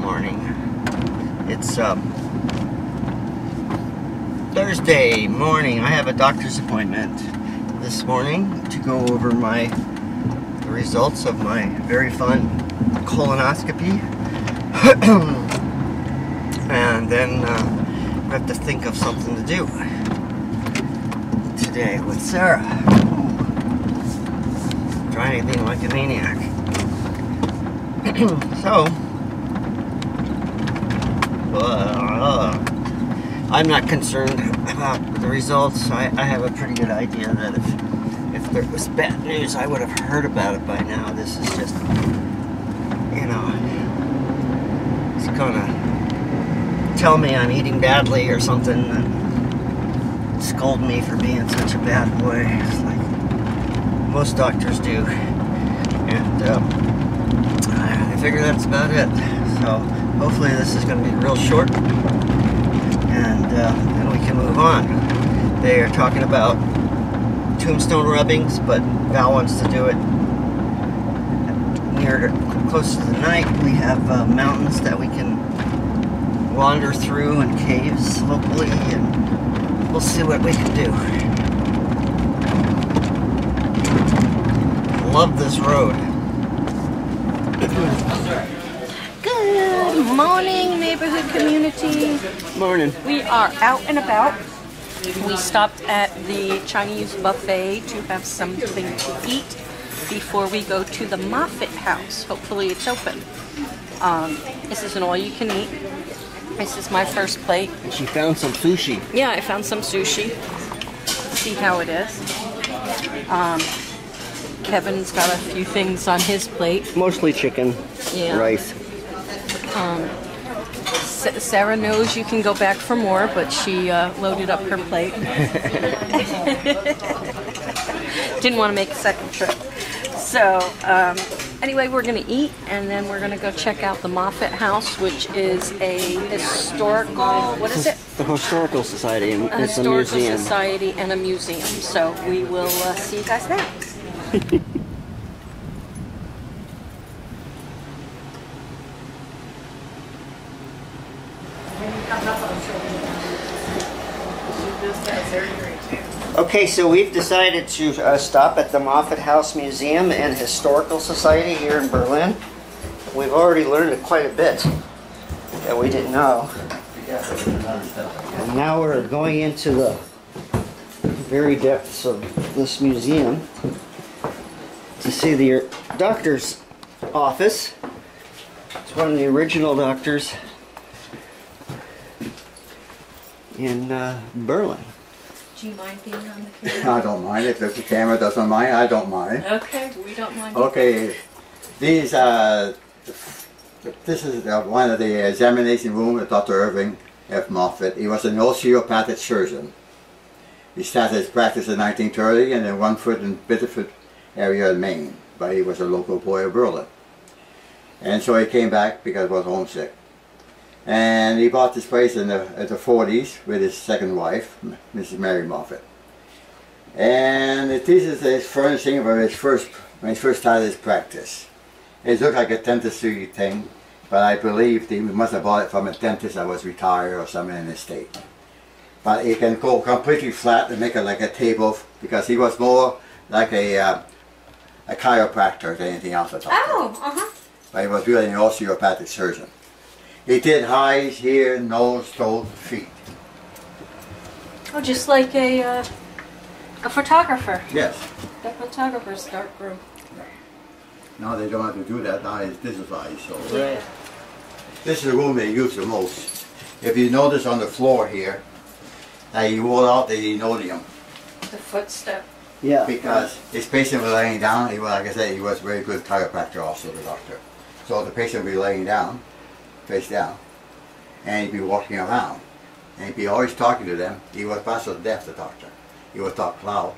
Morning. It's Thursday morning. I have a doctor's appointment this morning to go over the results of my very fun colonoscopy. And then I have to think of something to do today with Sarah. Driving like a maniac. So, I'm not concerned about the results. I have a pretty good idea that if there was bad news, I would have heard about it by now. This is just, you know, it's gonna tell me I'm eating badly or something and scold me for being such a bad boy. It's like most doctors do. And, I figure that's about it. So hopefully this is going to be real short, and then we can move on. They are talking about tombstone rubbings, but Val wants to do it close to the night. We have mountains that we can wander through and caves locally, and we'll see what we can do. Love this road. Good morning, neighborhood community. Morning. We are out and about. We stopped at the Chinese buffet to have something to eat before we go to the Moffett House. Hopefully it's open. This is an all-you-can-eat. This is my first plate. And she found some sushi. Yeah, I found some sushi. Let's see how it is. Kevin's got a few things on his plate. Mostly chicken, rice. Sarah knows you can go back for more, but she loaded up her plate. Didn't want to make a second trip. So anyway, we're going to eat, and then we're going to go check out the Moffett House, which is a historical, what is it? The Historical Society. And a it's a historical museum. society and a museum. So we will see you guys there. Okay, so we've decided to stop at the Moffett House Museum and Historical Society here in Berlin. We've already learned quite a bit that we didn't know. And now we're going into the very depths of this museum to see the doctor's office. It's one of the original doctors in Berlin. Do you mind being on the camera? I don't mind. If the camera doesn't mind, I don't mind. Okay, we don't mind. Okay, this is one of the examination rooms of Dr. Irving F. Moffett. He was an osteopathic surgeon. He started his practice in 1930 in the Runford and Bitterford area in Maine, but he was a local boy of Berlin. And so he came back because he was homesick. And he bought this place in the 40s with his second wife, Mrs. Mary Moffett. And this is his furnishing when he first started his practice. It looked like a dentistry thing, but I believe he must have bought it from a dentist that was retired or something in the state. But he can go completely flat and make it like a table, because he was more like a chiropractor than anything else at all. Oh, But he was really an osteopathic surgeon. He did eyes, ear, nose, toes, feet. Oh, just like a photographer. Yes. The photographer's dark room. Now they don't have to do that. Now this is eyes. So Yeah. this is the room they use the most. If you notice on the floor here, he wore out the linoleum. The footstep. Yeah. Because his patient was laying down. He was, like I said, he was a very good chiropractor also, the doctor. So the patient would be laying down, face down, and he'd be walking around. And he'd be always talking to them. He was partially deaf, the doctor. He would talk loud.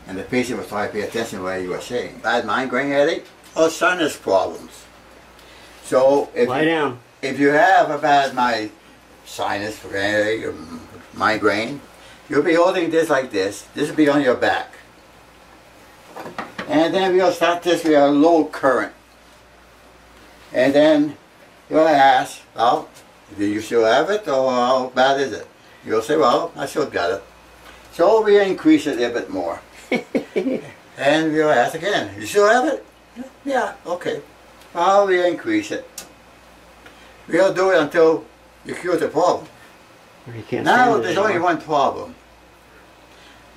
And the patient was trying to pay attention to what he was saying. Bad migraine headache or sinus problems. So if you have a bad sinus headache or migraine, you'll be holding this like this. This will be on your back. And then we'll start this with a low current. And then you'll ask, well, do you still have it or how bad is it? You'll say, well, I still got it. So we increase it a bit more. And we'll ask again, you still have it? Yeah, okay. Well, we increase it. We'll do it until you cure the problem. Now there's only one problem.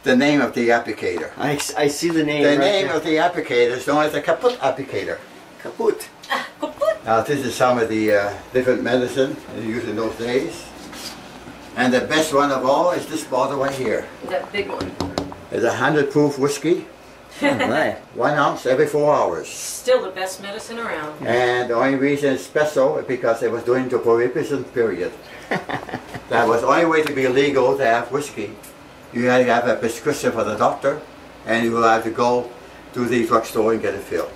The name of the applicator. I see the name. The name of the applicator is known as the Caput applicator. Caput. Caput. Now this is some of the different medicine used in those days. And the best one of all is this bottle right here. That big one. It's 100 proof whiskey. Right. 1 ounce every 4 hours. Still the best medicine around. And the only reason it's special is because it was during the Prohibition period. That was the only way to be legal to have whiskey. You had to have a prescription from the doctor, and you will have to go to the drugstore and get it filled.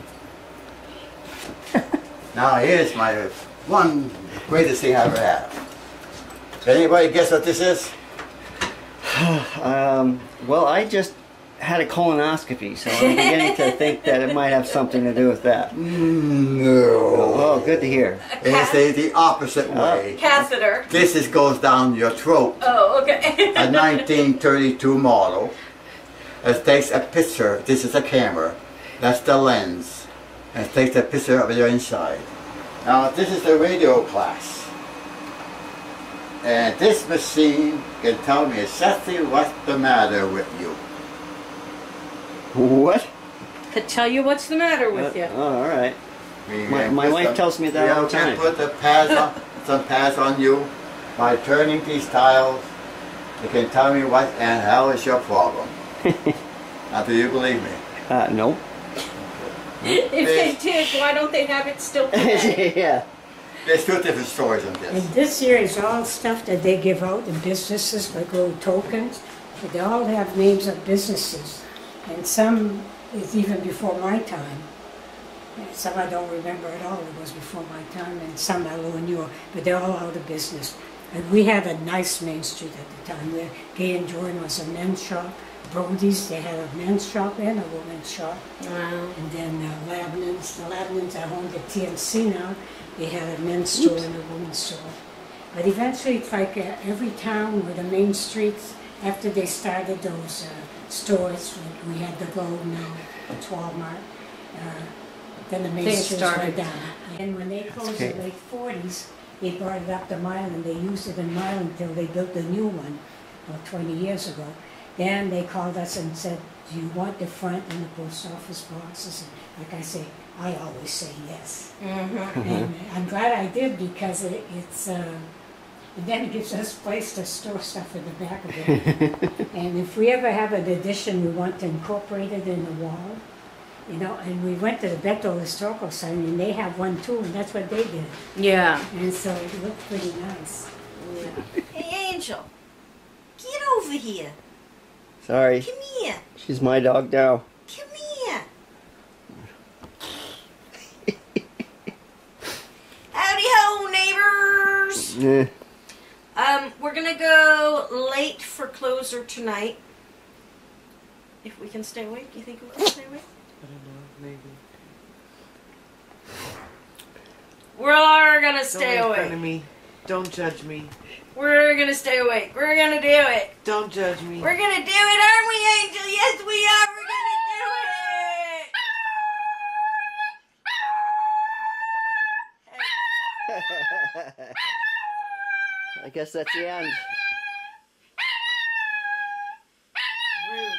Now here's my one greatest thing I ever had. Can anybody guess what this is? Well, I just had a colonoscopy, so I'm beginning to think that it might have something to do with that. No. Oh, good to hear. It's the opposite way. Catheter. This goes down your throat. Oh, okay. A 1932 model. It takes a picture. This is a camera. That's the lens. And it takes a picture of your inside. Now this is the radio class. And this machine can tell me exactly what's the matter with you. What? To tell you what's the matter with you. Oh, all right. My wife tells me that all the time. We can put the pads on, some pads on you by turning these tiles. It can tell me what and how is your problem. Now, do you believe me? No. If they did, why don't they have it still today? Yeah. There's two different stories on this. And this here is all stuff that they give out in businesses, like little tokens. But they all have names of businesses. And some is even before my time. And some I don't remember at all. It was before my time. And some I little newer. But they're all out of business. And we had a nice Main Street at the time. Where Gay and Jordan was a men's shop. Brody's, they had a men's shop and a women's shop. Wow. And then Labnan's. The Labnan's are owned at TNC now. They had a men's store and a women's store. But eventually, it's like every town with the main streets, after they started those stores, we had the Globe now, the Walmart, then the main Things streets started. went down. And when they closed in the late 40s, they brought it up to Milan. They used it in Milan until they built the new one, about 20 years ago. Then they called us and said, do you want the front and the post office boxes? And like I say, I always say yes. And I'm glad I did because it's and then it gives us a place to store stuff in the back of it. And if we ever have an addition, we want to incorporate it in the wall. You know, and we went to the Bethel Historical Center and they have one too, and that's what they did. Yeah. And so it looked pretty nice. Hey, Angel, get over here. Sorry. Come here. She's my dog now. Come here. Howdy ho, neighbors. Yeah. We're gonna go late for closer tonight. If we can stay awake, you think we can stay awake? I don't know, maybe. We're gonna stay Don't make fun awake. of me. Don't judge me. We're gonna stay awake. We're gonna do it. Don't judge me. We're gonna do it, aren't we, Angel? Yes, we are. We're gonna do it. I guess that's the end. Really?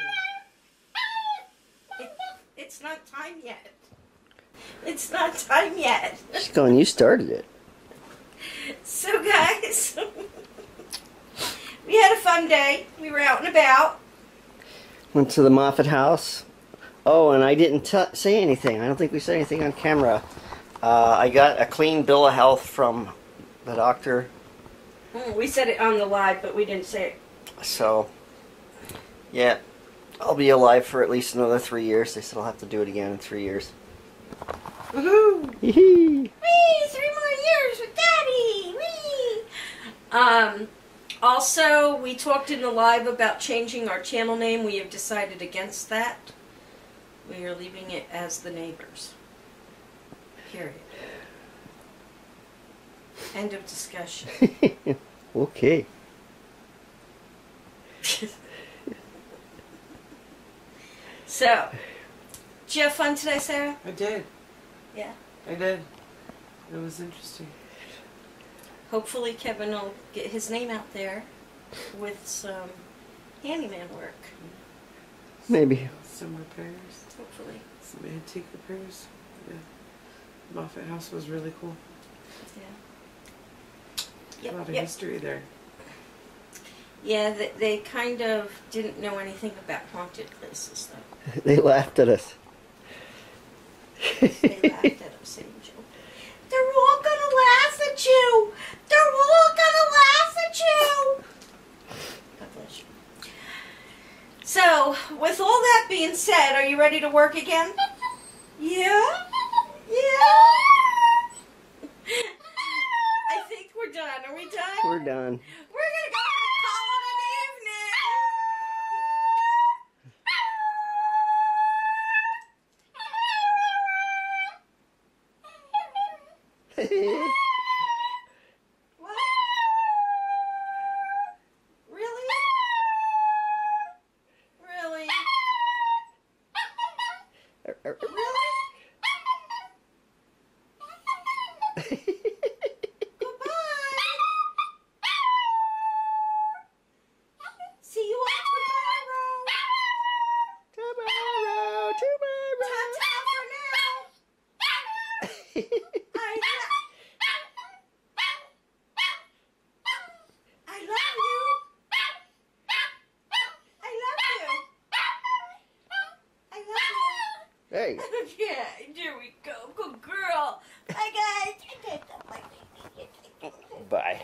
It's not time yet. It's not time yet. She's going, you started it. So, guys, we had a fun day. We were out and about. Went to the Moffett House. Oh, and I didn't say anything. I don't think we said anything on camera. I got a clean bill of health from the doctor. We said it on the live, but we didn't say it. So, yeah, I'll be alive for at least another 3 years. They said I'll have to do it again in 3 years. Woohoo! Whee! 3 more years with Daddy! Whee! Also, we talked in the live about changing our channel name. We have decided against that. We are leaving it as The Neighbors. Period. End of discussion. Okay. So, did you have fun today, Sarah? I did. Yeah. I did. It was interesting. Hopefully Kevin will get his name out there with some handyman work. Maybe. Some repairs. Hopefully. Some antique repairs. Yeah. Moffett House was really cool. Yeah. A lot of Yep. history there. Yeah, they kind of didn't know anything about haunted places, though. They laughed at us. They laughed at us, Angel. They're all gonna laugh at you! They're all gonna laugh at you! God bless you. So, with all that being said, are you ready to work again? Yeah? Yeah? I think we're done. Are we done? We're done. We're gonna go ahead and call it an evening. What? Really? Really? Really? Goodbye. See you all tomorrow. Ta-ta for now. I love you. I love you. I love you. Hey. Yeah, there we go. Good girl. Bye, guys. Bye.